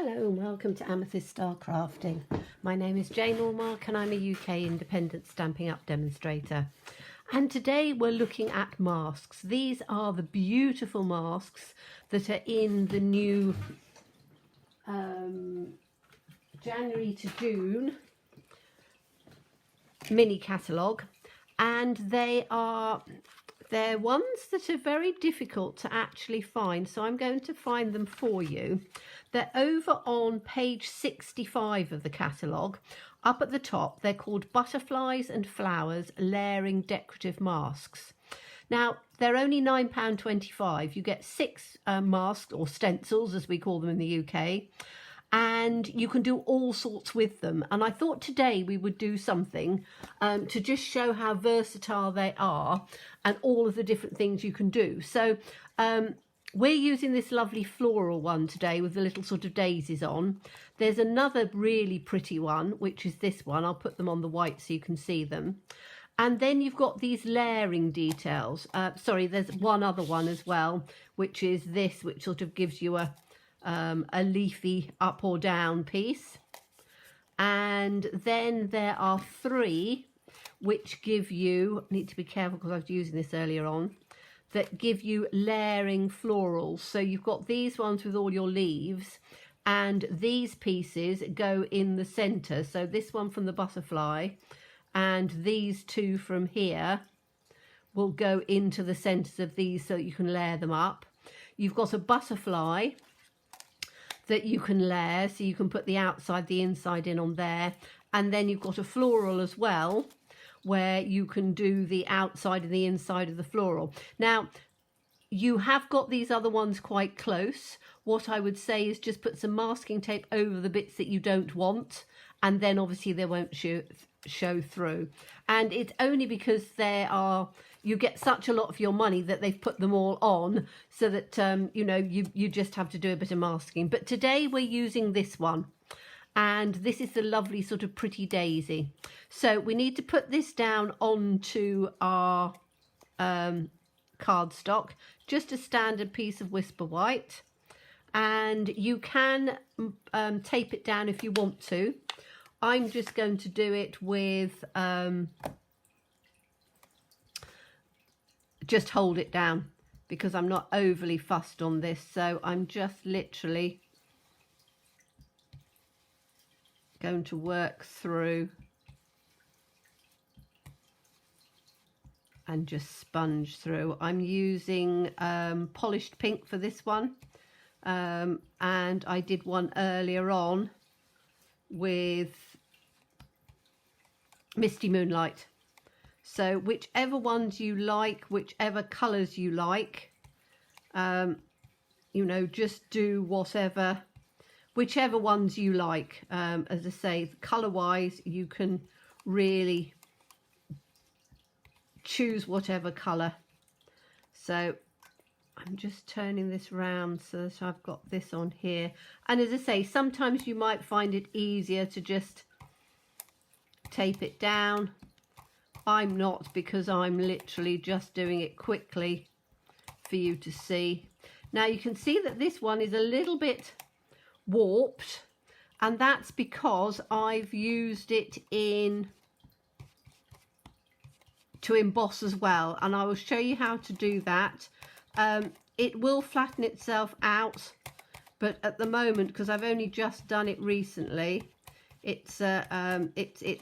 Hello and welcome to Amethyst Star Crafting. My name is Jane Allmark and I'm a UK independent Stampin' Up demonstrator. And today we're looking at masks. These are the beautiful masks that are in the new January to June mini catalogue, and they're ones that are very difficult to actually find, so I'm going to find them for you. They're over on page 65 of the catalogue. Up at the top, they're called Butterflies and Flowers Layering Decorative Masks. Now, they're only £9.25. You get 6 masks, or stencils as we call them in the UK, and you can do all sorts with them. And I thought today we would do something to just show how versatile they are and all of the different things you can do. So we're using this lovely floral one today with the little sort of daisies on. There's another really pretty one, which is this one. I'll put them on the white so you can see them. And then you've got these layering details. Sorry, there's one other one as well, which is this, which sort of gives you a leafy up or down piece. And then there are 3 which give you, I need to be careful because I was using this earlier on, that give you layering florals. So you've got these ones with all your leaves, and these pieces go in the center. So this one from the butterfly and these 2 from here will go into the centers of these so you can layer them up. You've got a butterfly that you can layer, so you can put the outside, the inside in on there. And then you've got a floral as well, where you can do the outside and the inside of the floral. Now, you have got these other ones quite close. What I would say is just put some masking tape over the bits that you don't want, and then obviously they won't show through. And it's only because you get such a lot for your money that they've put them all on, so that you know, you just have to do a bit of masking. But today we're using this one, and this is the lovely sort of pretty daisy. So we need to put this down onto our cardstock, just a standard piece of Whisper White, and you can tape it down if you want to. I'm just going to do it with just hold it down because I'm not overly fussed on this. So I'm just literally going to work through and just sponge through. I'm using polished pink for this one, and I did one earlier on with Misty Moonlight. So whichever ones you like, whichever colours you like, you know, just do whichever ones you like. As I say, colour wise, you can really choose whatever colour. So I'm just turning this round so that I've got this on here. And as I say, sometimes you might find it easier to just tape it down. I'm not, because I'm literally just doing it quickly for you to see. Now you can see that this one is a little bit warped, and that's because I've used it to emboss as well, and I will show you how to do that. It will flatten itself out, but at the moment, because I've only just done it recently, it's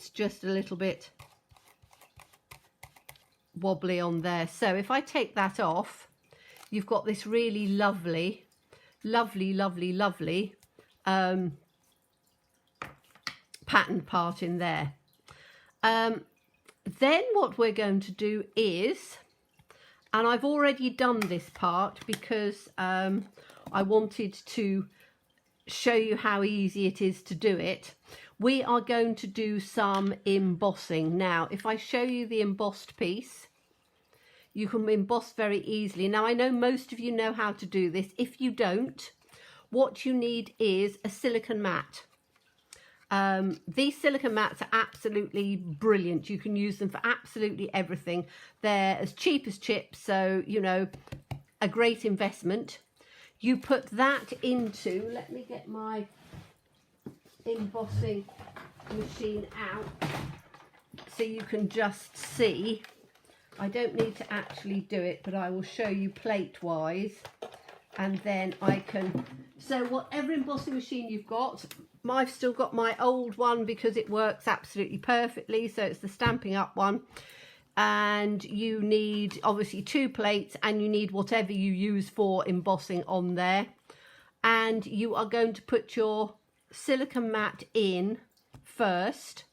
just a little bit wobbly on there. So if I take that off, you've got this really lovely patterned part in there. Then what we're going to do is, and I've already done this part because I wanted to show you how easy it is to do it. We are going to do some embossing. Now, if I show you the embossed piece, you can emboss very easily. Now, I know most of you know how to do this. If you don't, what you need is a silicone mat. These silicone mats are absolutely brilliant. You can use them for absolutely everything. They're as cheap as chips, so, you know, a great investment. you put that into, let me get my embossing machine out so you can just see. I don't need to actually do it, but I will show you plate wise, and then I can, so whatever embossing machine you've got, I've still got my old one because it works absolutely perfectly, so it's the Stampin' Up one, and you need obviously 2 plates, and you need whatever you use for embossing on there, and you are going to put your silicone mat in first.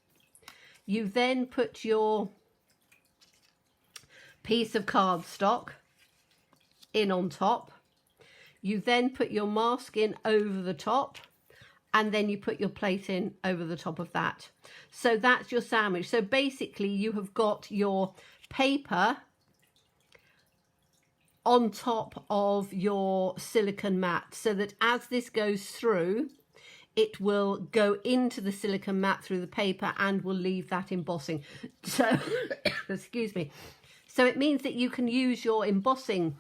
You then put your piece of cardstock in on top. You then put your mask in over the top, and then you put your plate in over the top of that. So that's your sandwich. So basically you have got your paper on top of your silicone mat, so that as this goes through, it will go into the silicone mat through the paper and will leave that embossing. So, excuse me. So it means that you can use your embossing,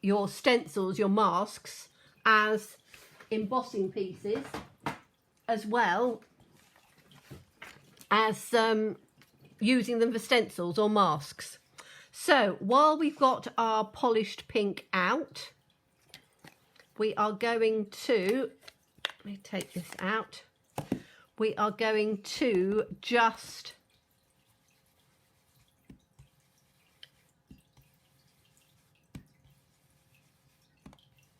your stencils, your masks, as embossing pieces, as well as using them for stencils or masks. So while we've got our polished pink out, we are going to, let me take this out, we are going to just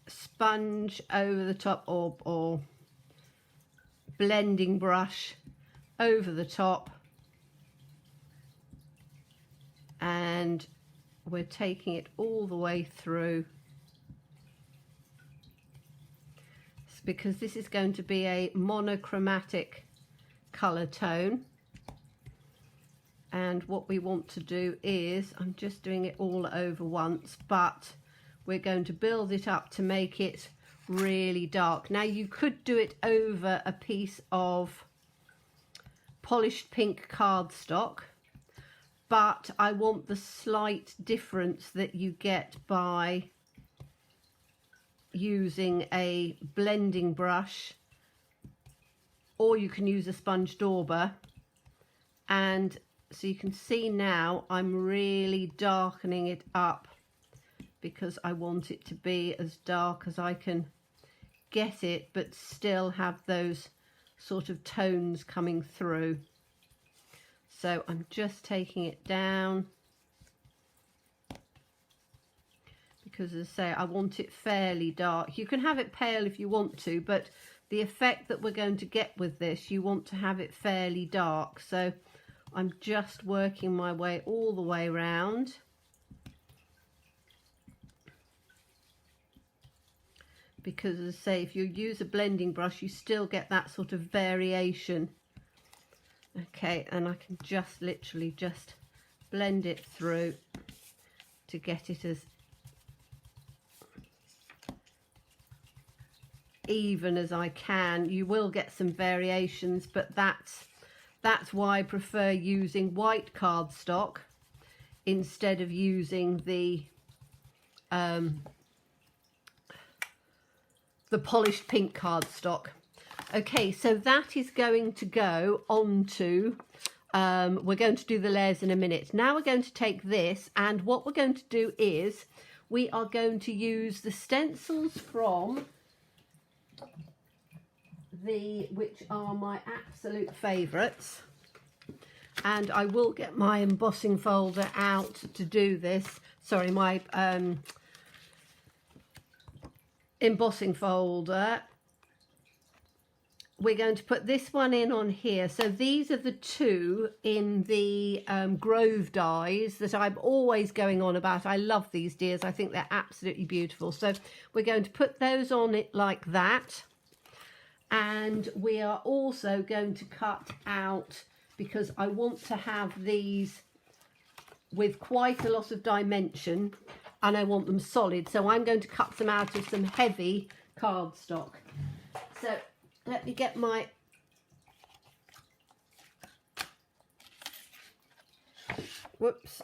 sponge over the top, or blending brush over the top, and we're taking it all the way through, because this is going to be a monochromatic colour tone. And what we want to do is, I'm just doing it all over once, but we're going to build it up to make it really dark. Now you could do it over a piece of polished pink cardstock, but I want the slight difference that you get by using a blending brush, or you can use a sponge dauber. And so you can see now I'm really darkening it up, because I want it to be as dark as I can get it, but still have those sort of tones coming through. So I'm just taking it down, because as I say, I want it fairly dark. You can have it pale if you want to, but the effect that we're going to get with this, you want to have it fairly dark. So I'm just working my way all the way around. Because as I say, if you use a blending brush, you still get that sort of variation. Okay, and I can just literally just blend it through to get it as even as I can. You will get some variations, but that's why I prefer using white cardstock instead of using the polished pink cardstock. Okay, so that is going to go onto, we're going to do the layers in a minute. Now we're going to take this, and what we're going to do is we are going to use the stencils from which are my absolute favourites, and I will get my embossing folder out to do this. Sorry, my embossing folder. We're going to put this one in on here. So these are the two in the Grove dies that I'm always going on about. I love these dears. I think they're absolutely beautiful. So we're going to put those on it like that. And we are also going to cut out, because I want to have these with quite a lot of dimension and I want them solid. So I'm going to cut them out of some heavy cardstock. So let me get my whoops,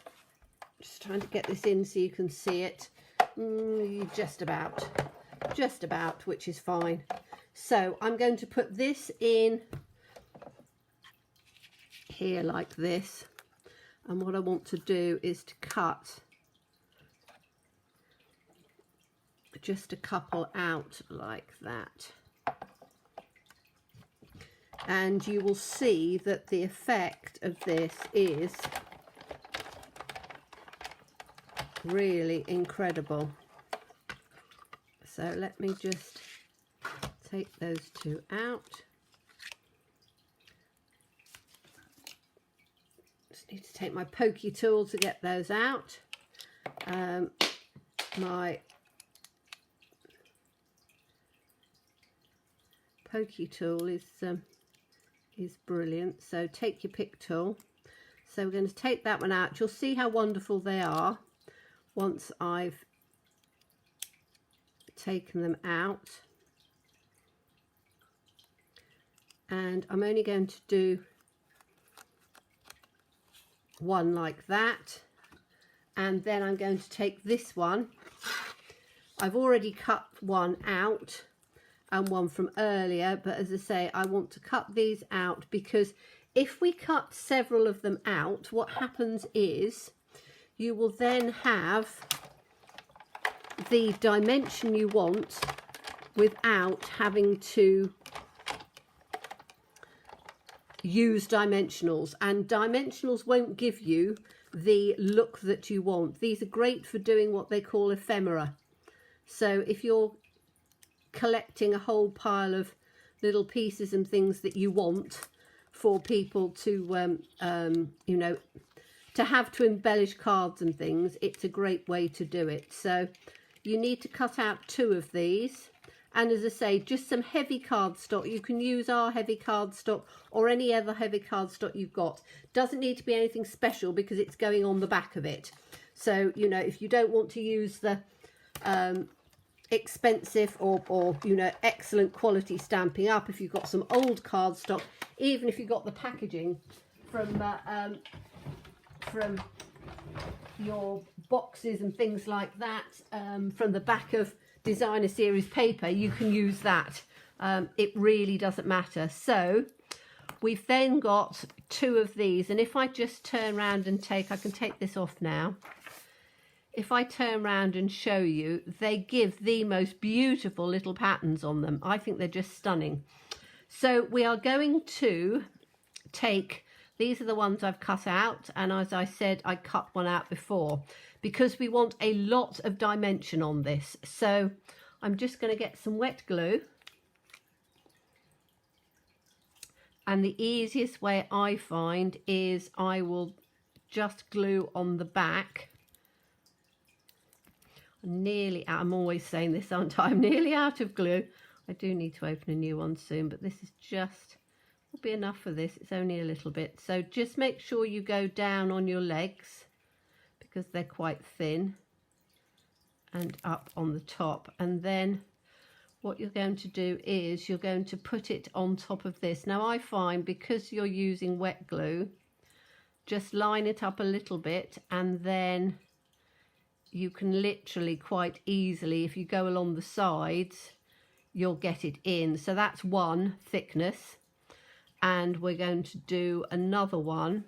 just trying to get this in so you can see it. Just about, which is fine. So I'm going to put this in here like this, and what I want to do is to cut just a couple out like that, and you will see that the effect of this is really incredible. So let me just take those two out. Just need to take my pokey tool to get those out. My pokey tool is brilliant. So take your pick tool. So we're going to take that one out. You'll see how wonderful they are once I've taken them out. And I'm only going to do one like that, and then I'm going to take this one. I've already cut one out and one from earlier, but as I say, I want to cut these out because if we cut several of them out, what happens is you will then have the dimension you want without having to use dimensionals, and dimensionals won't give you the look that you want. These are great for doing what they call ephemera. So if you're collecting a whole pile of little pieces and things that you want for people to you know, to have to embellish cards and things, it's a great way to do it. So you need to cut out 2 of these, and as I say, just some heavy cardstock. You can use our heavy cardstock or any other heavy cardstock you've got. Doesn't need to be anything special because it's going on the back of it. So, you know, if you don't want to use the expensive or you know, excellent quality Stampin' Up, if you've got some old cardstock, even if you've got the packaging from your boxes and things like that, from the back of designer series paper, you can use that. It really doesn't matter. So we've then got 2 of these, and if I just turn around and I can take this off now. If I turn around and show you, they give the most beautiful little patterns on them. I think they're just stunning. So we are going to take, these are the ones I've cut out, and as I said, I cut one out before because we want a lot of dimension on this. So I'm just going to get some wet glue, and the easiest way I find is I will just glue on the back. I'm always saying this, aren't I? I'm nearly out of glue. I do need to open a new one soon, but this is just, will be enough for this. It's only a little bit. So just make sure you go down on your legs because they're quite thin, and up on the top. And then what you're going to do is you're going to put it on top of this. Now I find because you're using wet glue, just line it up a little bit, and then you can literally quite easily, if you go along the sides, you'll get it in. So that's one thickness, and we're going to do another one.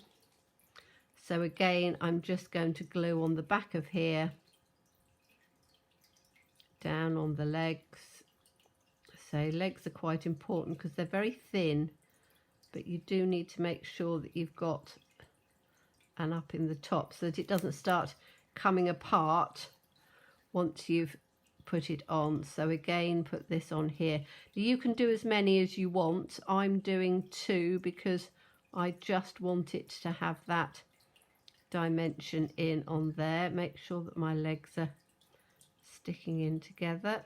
So again, I'm just going to glue on the back of here, down on the legs. So legs are quite important because they're very thin, but you do need to make sure that you've got an up in the top so that it doesn't start coming apart once you've put it on. So again, put this on here. You can do as many as you want. I'm doing 2 because I just want it to have that dimension in on there. Make sure that my legs are sticking in together.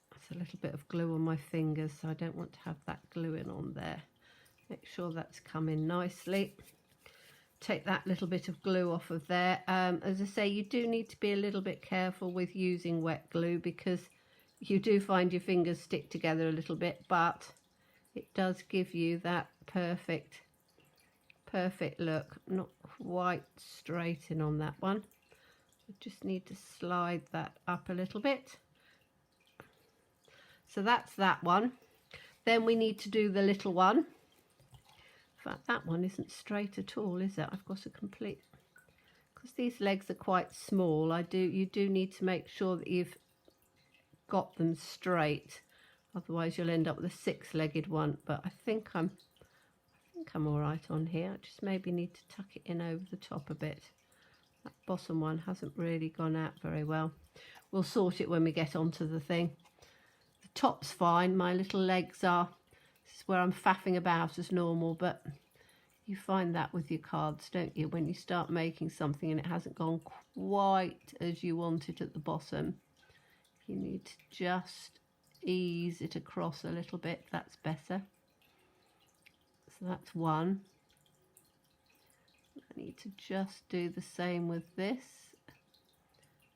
That's a little bit of glue on my fingers, so I don't want to have that glue in on there. Make sure that's coming nicely. Take that little bit of glue off of there. As I say, you do need to be a little bit careful with using wet glue because you do find your fingers stick together a little bit, but it does give you that perfect look. Not quite straight in on that one. I just need to slide that up a little bit. So that's that one. Then we need to do the little one. In fact, that one isn't straight at all, is it? I've got a complete, because these legs are quite small, you do need to make sure that you've got them straight. Otherwise you'll end up with a six-legged one. But I think I'm all right on here. I just maybe need to tuck it in over the top a bit. That bottom one hasn't really gone out very well. We'll sort it when we get onto the thing. The top's fine. My little legs are, this is where I'm faffing about as normal, but you find that with your cards, don't you? When you start making something and it hasn't gone quite as you want it at the bottom, you need to just ease it across a little bit. That's better. So that's one. I need to just do the same with this.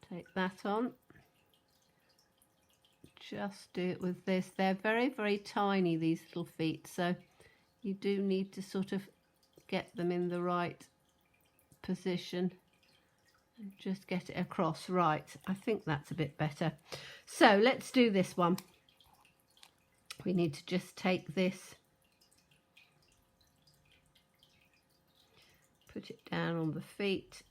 Take that on. Just do it with this. They're very, very tiny, these little feet, so you do need to sort of get them in the right position and just get it across. Right, I think that's a bit better. So let's do this one. We need to just take this, put it down on the feet.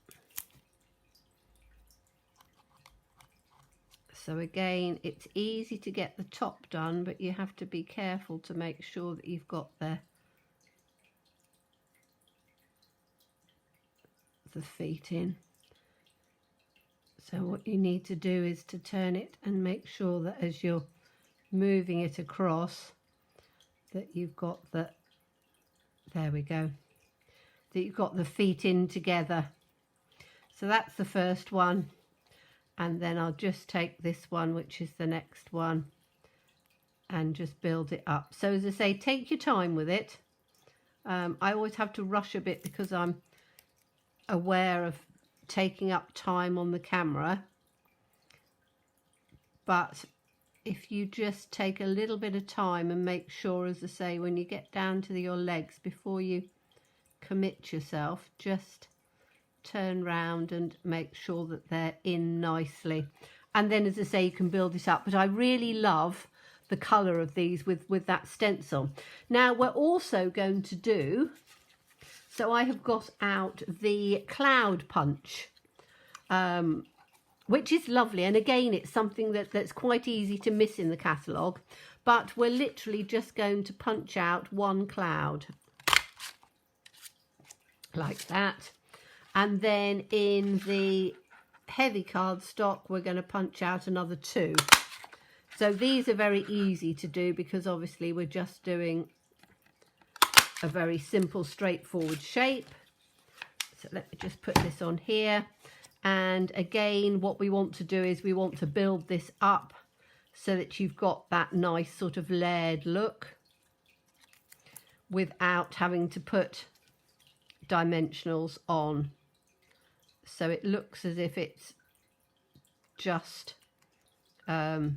So again, it's easy to get the top done, but you have to be careful to make sure that you've got the feet in. So what you need to do is to turn it and make sure that as you're moving it across, that you've got the, there we go, that you've got the feet in together. So that's the first one, and then I'll just take this one, which is the next one, and just build it up. So as I say, take your time with it. I always have to rush a bit because I'm aware of taking up time on the camera, but if you just take a little bit of time and make sure, as I say, when you get down to your legs, before you commit yourself, just turn round and make sure that they're in nicely. And then, as I say, you can build it up. But I really love the colour of these with that stencil. Now we're also going to do, so I have got out the cloud punch, which is lovely, and again it's something that's quite easy to miss in the catalogue, but we're literally just going to punch out one cloud like that, and then in the heavy cardstock we're going to punch out another two. So these are very easy to do because obviously we're just doing a very simple, straightforward shape. So let me just put this on here. And again, what we want to do is we want to build this up so that you've got that nice sort of layered look without having to put dimensionals on. So it looks as if it's just a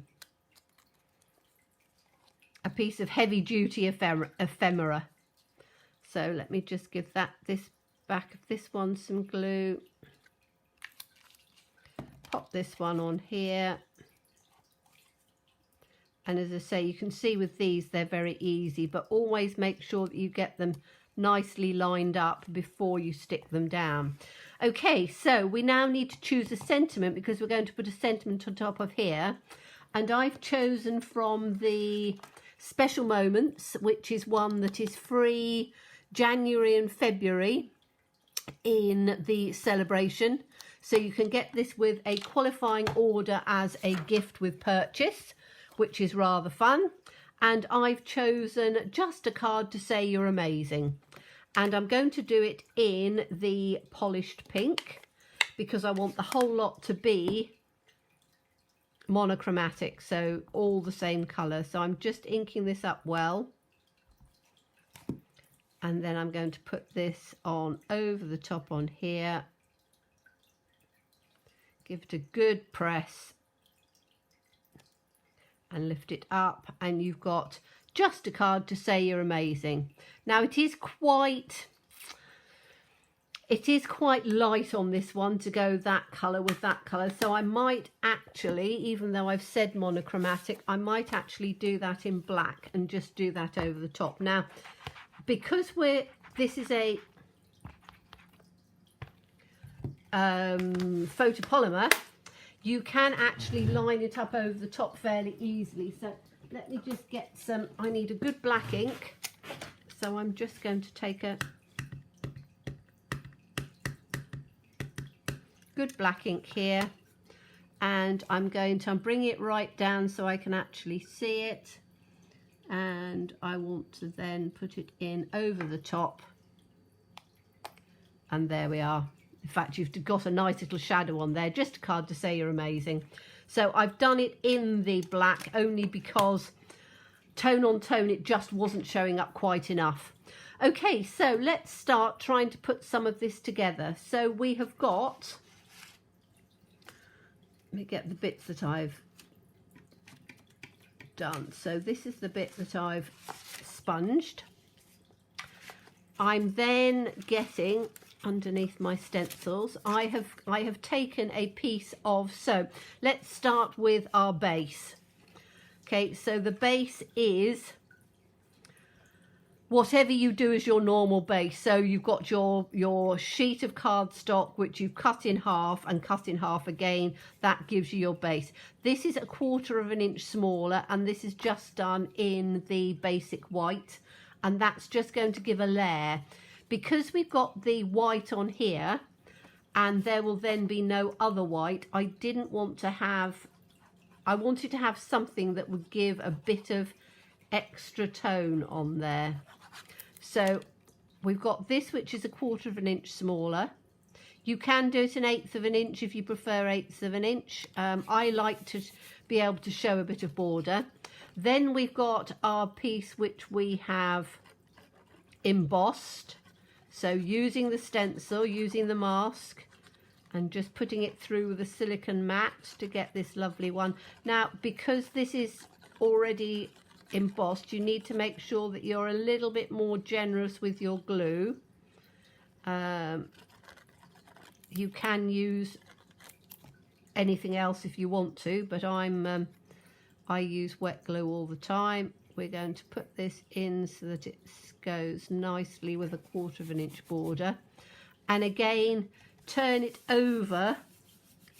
piece of heavy duty ephemera. So let me just give this back of this one some glue. Pop this one on here, and as I say, you can see with these they're very easy, but always make sure that you get them nicely lined up before you stick them down. Okay, so we now need to choose a sentiment because we're going to put a sentiment on top of here, and I've chosen from the Special Moments, which is one that is free January and February in the celebration. So you can get this with a qualifying order as a gift with purchase, which is rather fun. And I've chosen just a card to say you're amazing. And I'm going to do it in the polished pink because I want the whole lot to be monochromatic, so all the same colour. So I'm just inking this up well. And then I'm going to put this on over the top on here. Give it a good press and lift it up, and you've got just a card to say you're amazing. Now it is quite, It is quite light on this one to go that colour with that colour, so I might actually, even though I've said monochromatic, I might actually do that in black and just do that over the top. Now, because this is a photopolymer, you can actually line it up over the top fairly easily. So let me just get some, I need a good black ink, so I'm just going to take a good black ink here, and I'm going to bring it right down so I can actually see it, and I want to then put it in over the top, and there we are. In fact, you've got a nice little shadow on there, just a card to say you're amazing. So I've done it in the black only because tone on tone it just wasn't showing up quite enough. Okay, so let's start trying to put some of this together. So we have got, let me get the bits that I've done. So this is the bit that I've sponged. I'm then getting underneath my stencils, I have taken a piece of, so let's start with our base. Okay, so the base is whatever you do as your normal base. So you've got your sheet of cardstock which you cut in half and cut in half again. That gives you your base. This is 1/4 of an inch smaller, and this is just done in the basic white, and that's just going to give a layer. Because we've got the white on here and there will then be no other white, I didn't want to have, I wanted to have something that would give a bit of extra tone on there. So we've got this, which is 1/4 of an inch smaller. You can do it 1/8 of an inch if you prefer 1/8 of an inch. I like to be able to show a bit of border. Then we've got our piece which we have embossed. So using the stencil, using the mask, and just putting it through with a silicone mat to get this lovely one. Now, because this is already embossed, you need to make sure that you're a little bit more generous with your glue. You can use anything else if you want to, but I use wet glue all the time. We're going to put this in so that it goes nicely with 1/4 of an inch border, and again turn it over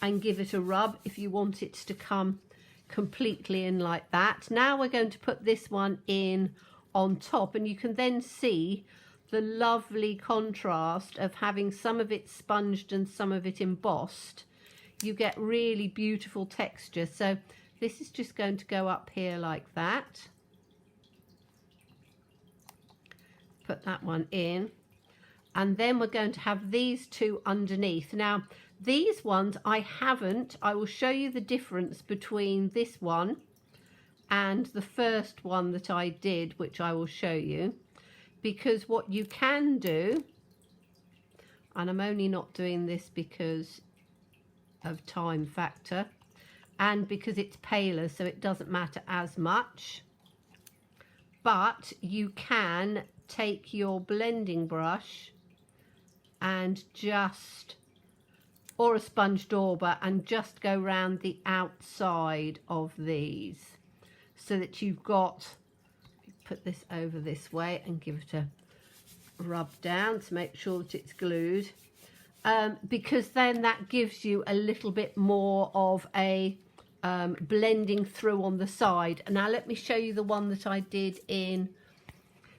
and give it a rub if you want it to come completely in like that. Now we're going to put this one in on top, and you can then see the lovely contrast of having some of it sponged and some of it embossed. You get really beautiful texture. So this is just going to go up here like that. Put that one in, and then we're going to have these two underneath. Now these ones I will show you the difference between this one and the first one that I did, which I will show you, because what you can do, and I'm only not doing this because of time factor and because it's paler, so it doesn't matter as much, but you can take your blending brush and just, or a sponge dauber, and just go round the outside of these so that you've got, put this over this way and give it a rub down to make sure that it's glued, because then that gives you a little bit more of a blending through on the side. And now let me show you the one that I did in,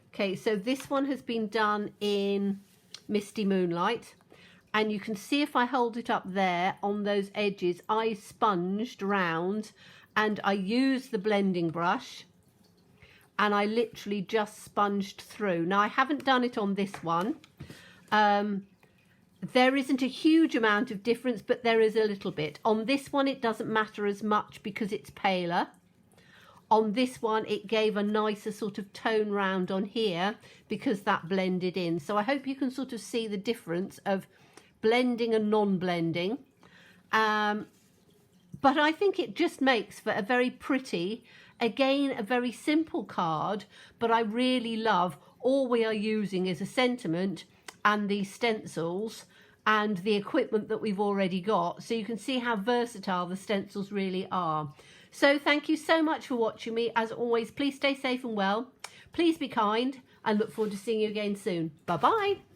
okay, so this one has been done in Misty Moonlight, and you can see if I hold it up there on those edges, I sponged round and I used the blending brush and I literally just sponged through. Now I haven't done it on this one. There isn't a huge amount of difference, but there is a little bit. On this one it doesn't matter as much because it's paler. On this one it gave a nicer sort of tone round on here because that blended in. So I hope you can sort of see the difference of blending and non-blending. But I think it just makes for a very pretty, again, a very simple card, but I really love all we are using is a sentiment and the stencils and the equipment that we've already got, so you can see how versatile the stencils really are. So thank you so much for watching me. As always, please stay safe and well. Please be kind, and look forward to seeing you again soon. Bye bye.